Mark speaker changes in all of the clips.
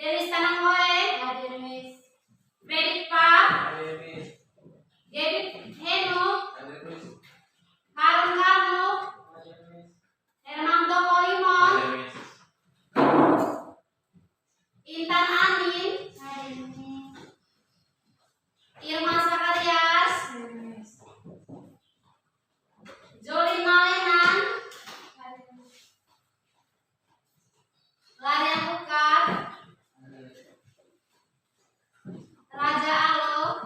Speaker 1: Denis Tananghoe. Hadir Miss. Medipa.
Speaker 2: Hadir Miss.
Speaker 1: David Heno.
Speaker 2: Hadir Miss.
Speaker 1: Harun Kano.
Speaker 2: Hadir Miss.
Speaker 1: Hernando Kolimon.
Speaker 2: Hadir Miss.
Speaker 1: Intan Anin. Hadir Miss. Irma Sakarias. Hadir Miss. Jolina Lenan. Hadir Miss. Laria Bukan. Raja Alo.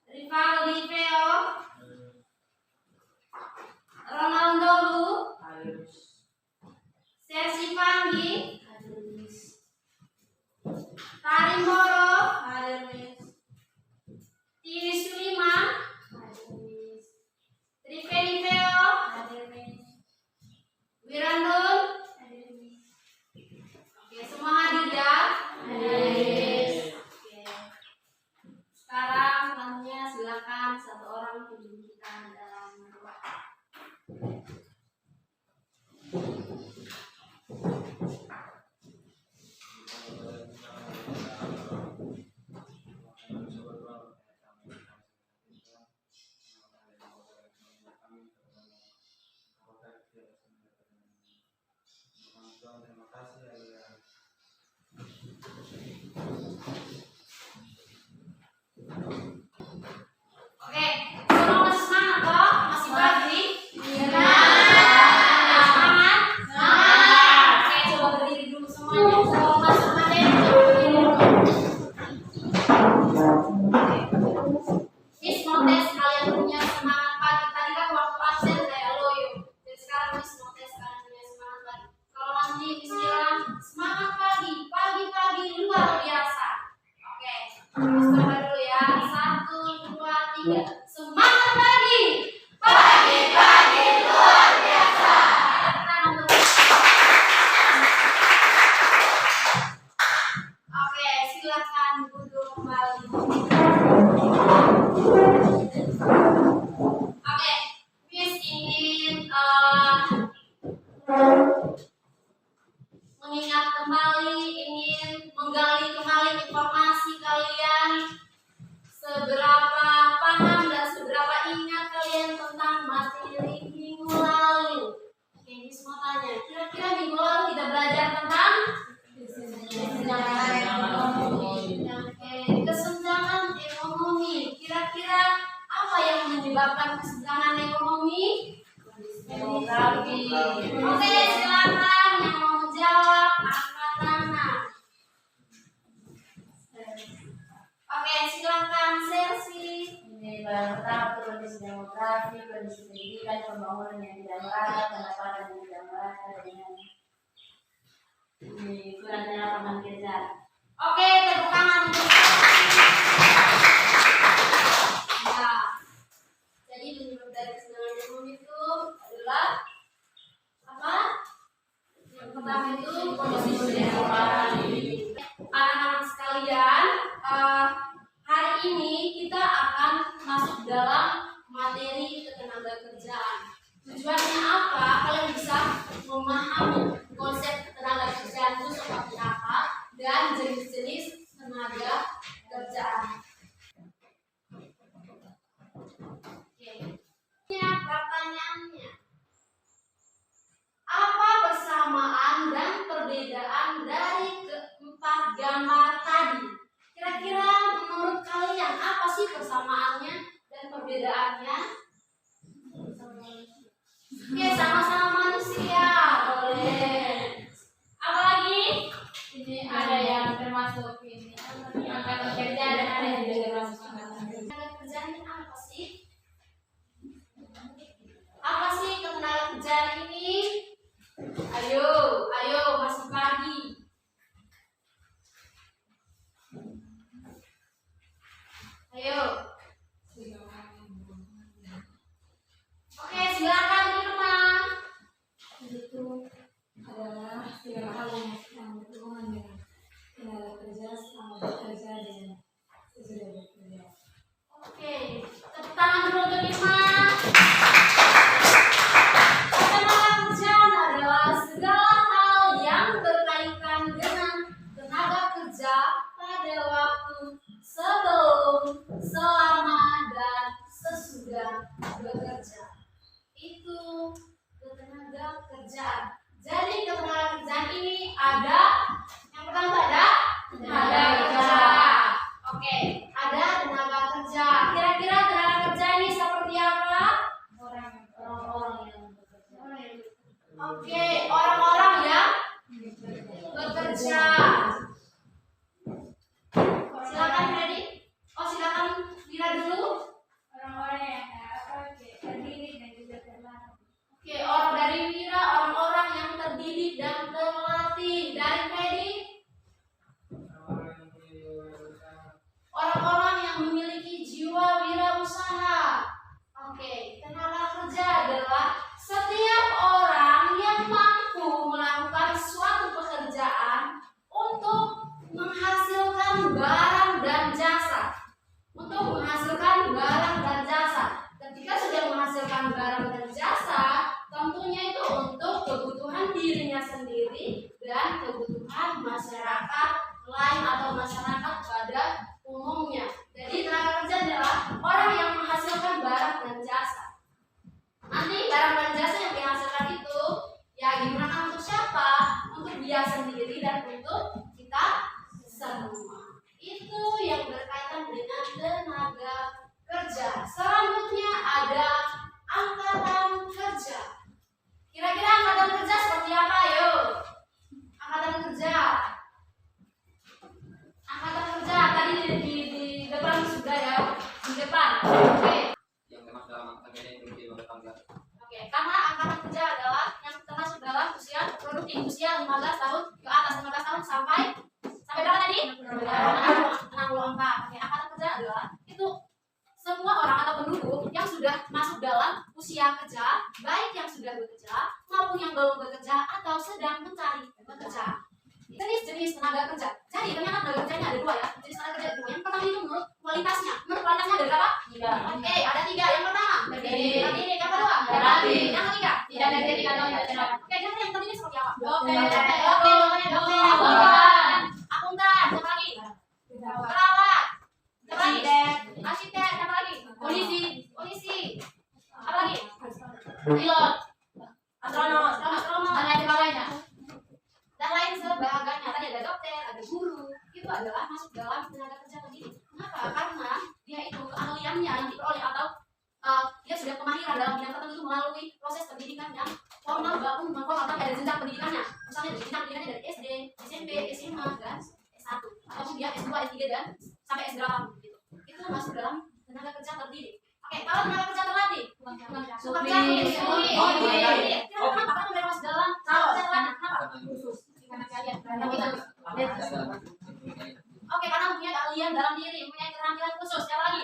Speaker 1: Rivaldi Veo. Ronaldo Lu.
Speaker 2: Hadir Miss.
Speaker 1: Sersi Panggi. Hadir Miss. Tari Moro. Hadir Miss. Tini Sulima. Hadir Miss. Triveni Veo. Hadir Miss. Wirandun. Hadir Miss. Oke, semua hadir ya? Hadir. Oke. Sekarang selanjutnya silakan satu orang pimpin kita dalam doa.
Speaker 2: Terima kasih ya.
Speaker 1: Oke, semua masih semangat toh? Masih pagi? Iya. Semangat? Semangat. Oke, coba berdiri dulu semuanya. Semua masuk materi. Miss mau tes kalian punya semangat pagi. Tadi kan waktu absen kayak loyo. Jadi sekarang Miss mau tes kalian punya semangat pagi. Kalau nanti Miss bilang semangat pagi, pagi-pagi luar biasa. Oke, Miss coba dulu ya. 1, 2, 3. Semangat pagi, pagi-pagi luar biasa. Oke, silakan duduk kembali. Oke, Miss ingin mengingat kembali, ingin menggali kembali informasi kalian, seberapa paham dan seberapa ingat kalian tentang materi minggu lalu. Oke, Miss mau tanya, kira-kira minggu lalu kita belajar tentang kesenjangan ekonomi. Kira-kira apa yang menyebabkan kesenjangan ekonomi? Demografi. Oke, silakan yang mau menjawab angkat tangan. Oke, silakan Sersi.
Speaker 3: Ini pertama kondisi demografi, kondisi pendidikan, pembangunan yang tidak merata, pendapatan yang tidak merata dengan ini kurangnya lapangan kerja.
Speaker 1: Oke, tepuk tangan untuk ya. Jadi penyebab dari kesenjangan ekonomi itu adalah apa? Yang pertama itu kondisi demografi. Anak-anak sekalian, hari ini kita akan masuk dalam materi ketenagakerjaan. Tujuannya apa? Kalian bisa memahami konsep tenaga kerjaan itu seperti apa dan jenis-jenis tenaga kerjaan. Oke. Pertanyaannya, apa persamaan dan perbedaan dari keempat gambar tadi? Kira-kira menurut kalian apa sih persamaannya dan perbedaannya? Oke, sama-sama manusia, boleh. Apalagi?
Speaker 3: Ini ada yang termasuk ini angkatan kerja dan ada yang tidak termasuk angkatan kerja.
Speaker 1: Tenaga kerjaan ini apa sih? Apa sih ketenaga kerjaan ini? Ayo, masih pagi. Ayo. Oke, silakan Irma.
Speaker 3: Itu adalah segala hal yang berhubungan dengan tenaga kerja sama bekerja dan sesudah bekerja.
Speaker 1: Oke, tepuk tangan dulu untuk Irma. Ketenaga kerjaan adalah segala hal yang kerja. Silakan Freddy. Oh silakan Vira dulu.
Speaker 3: Orang-orang yang terdiri dan juga terlatih.
Speaker 1: Oke, orang dari Wira, orang-orang yang terdidik dan terlatih. Dari Freddy, orang-orang yang memiliki jiwa wirausaha. Oke, tenaga kerja adalah setiap orang yang mampu melakukan suatu pekerjaan untuk menghasilkan barang dan jasa. Untuk menghasilkan barang dan jasa. Ketika sudah menghasilkan barang dan jasa, tentunya itu untuk kebutuhan dirinya sendiri dan kebutuhan masyarakat lain atau masyarakat pada umumnya. Jadi tenaga kerja adalah orang yang menghasilkan barang dan jasa. Nanti barang dan jasa yang dihasilkan itu ya digunakan untuk siapa? Untuk dia sendiri dan untuk kita semua. Itu yang berkaitan dengan tenaga kerja. Selanjutnya ada angkatan kerja. Kira-kira angkatan kerja seperti apa? Yo, angkatan kerja. Angkatan kerja tadi di depan sudah ya, di depan. Oke.
Speaker 2: Yang termasuk dalam angkatan kerja itu di bawah tangga.
Speaker 1: Oke, karena angkatan kerja adalah yang termasuk dalam usia produktif, usia 15 tahun ke atas, 15 tahun sampai berapa tadi? 64. Oke, angkatan kerja adalah itu semua orang atau penduduk yang sudah masuk dalam usia kerja, baik yang sudah bekerja maupun yang belum bekerja atau sedang mencari bekerja. Jenis-jenis tenaga kerja. Jadi ternyata tenaga kerja ini ada dua ya. Jenis tenaga kerja dua. Yang pertama itu menurut kualitasnya. Menurut kualitasnya ada berapa? 3. Oke, ada 3. Yang pertama, terdidik. Yang kedua, terlatih. Yang ketiga, tidak terdidik atau tidak terlatih. Oke, jadi yang terdidik seperti apa? Dokter, akuntan, siapa lagi? Perawat, siapa lagi? Arsitek, siapa lagi? Polisi, apa lagi? Pilot, astronom, dan lain sebagainya. Dan lain sebagainya. Tadi ada dokter, ada guru. Itu adalah masuk dalam tenaga kerja terdidik. Kenapa? Karena dia itu keahliannya yang diperoleh atau dia sudah kemahiran dalam bidang tertentu melalui proses pendidikan yang formal maupun non formal, tapi ada jenjang pendidikannya. Misalnya jenjang pendidikannya dari SD, SMP, SMA, dan S1. Ataupun dia S2, S3 dan sampai S8 gitu. Itu masuk dalam tenaga kerja terdidik. Oke, kalau tenaga kerja terlatih, kenapa? Kenapa mereka masuk dalam tenaga kerja terlatih? Kenapa? Oke, karena punya keahlian dalam diri, punya keterampilan khusus. Siapa lagi?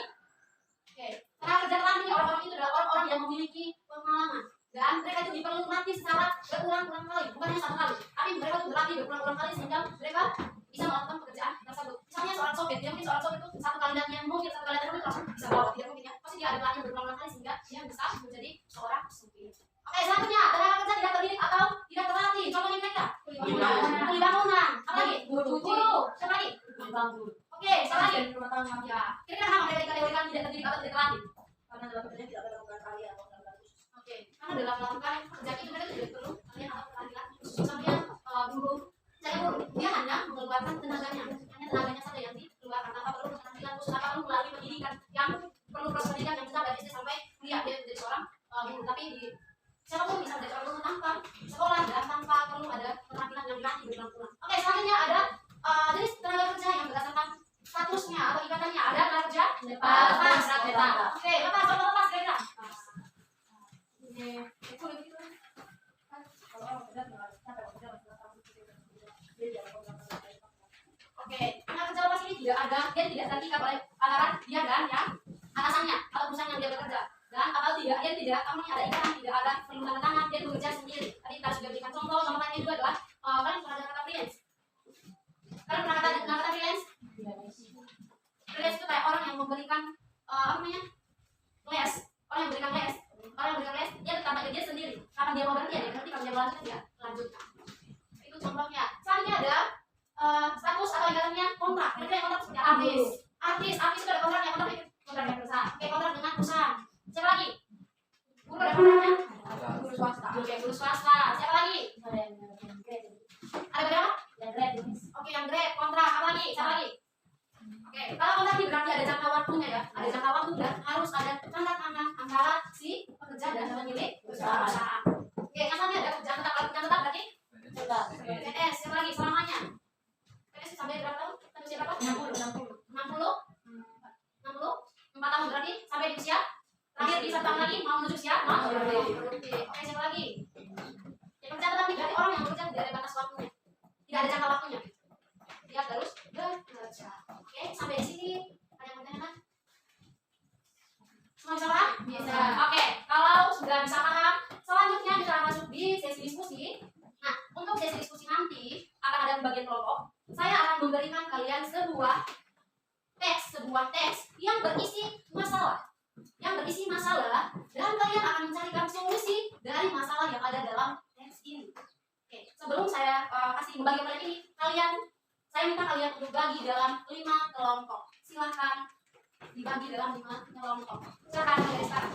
Speaker 1: Oke, tenaga kerja terlatih orang-orang itu adalah orang-orang yang memiliki pengalaman dan mereka itu diperlu latih secara berulang-ulang kali, bukan hanya satu kali, tapi mereka itu berlatih berulang-ulang kali sehingga mereka bisa melakukan pekerjaan tersebut. Misalnya seorang sopir, dia mungkin seorang sopir itu satu kali latihan mobil, satu kali latihan mobil langsung bisa bawa, tidak mungkin ya. Pasti dia ada pelatihan berulang-ulang kali sehingga dia bisa menjadi seorang sopir. Oke, selanjutnya tenaga kerja tidak terdidik atau tidak terlatih. Contohnya mereka kuli bangunan, apa lagi? Guru, siapa lagi? Oke, siapa lagi? Ya, kira-kira apa mereka dikategorikan tidak terdidik atau tidak terlatih?
Speaker 3: Karena dalam pekerjaan tidak ada bukan kalian atau
Speaker 1: Oke, karena dalam melakukan pekerjaan itu mereka tidak perlu kalian atau keterampilan khusus. Misalnya guru, saya guru, dia hanya mengeluarkan tenaganya, hanya tenaganya saja yang dikeluarkan tanpa perlu keterampilan khusus, tanpa perlu melalui pendidikan yang perlu proses pendidikan yang kita dari SD sampai kuliah dia menjadi seorang guru. Tapi di siapapun bisa menjadi seorang guru tanpa sekolah dan tanpa perlu ada keterampilan yang dilatih berulang-ulang. Oke, selanjutnya ada jenis tenaga kerja yang berdasarkan statusnya atau ikatannya. Ada tenaga kerja lepas. Oke, lepas, contoh lepas kira-kira. Oke, tenaga kerja lepas ini tidak ada, dia tidak terikat oleh antara dia dan yang atasannya atau perusahaan yang dia bekerja. Dan atau tidak, dia tidak ada ikatan, tidak ada perlu tanda tangan, dia bekerja sendiri. Tadi kita sudah berikan contohnya juga adalah kalian pernah kata freelance. Kalian pernah kata freelance? Freelance itu kayak orang yang memberikan apa namanya? Les. Orang yang memberikan les. Orang yang memberikan les, dia tetap kerja sendiri. Kapan dia mau berhenti ya, dia berhenti. Kalau dia mau lanjut, dia lanjutkan. Itu contohnya. Selanjutnya ada status atau ikatannya kontrak. Kira-kira kontrak seperti artis. Artis itu ada kontraknya, kontrak dengan perusahaan. Oke, kontrak dengan perusahaan. Siapa lagi? Guru ada kontraknya? Guru swasta. Oke, guru swasta. Siapa lagi? Ada berapa? Oke, yang grade, kontrak. Apa lagi? Siapa lagi? Oke, kalau kontrak ini berarti ada jangka waktunya ya. Ada jangka waktu dan harus ada tanda tangan antara si pekerja dan pemilik perusahaan. Oke, yang tadi ada jangka tetap berarti? PNS. Siapa lagi? Selamanya. nggak ada jangka waktunya. Lihat terus bekerja. Oke, sampai di sini ada yang mau tanyakan? Semua bisa paham?
Speaker 3: Bisa.
Speaker 1: Oke, kalau sudah bisa paham, selanjutnya kita masuk di sesi diskusi. Nah, untuk sesi diskusi nanti akan ada bagian kelompok. Saya akan memberikan kalian sebuah teks yang berisi masalah, dan kalian akan mencarikan solusi dari masalah yang ada dalam teks ini. Oke, sebelum saya kasih membagi kalian ini, saya minta kalian untuk bagi dalam 5 kelompok. Silahkan dibagi dalam 5 kelompok. Silahkan mulai sekarang.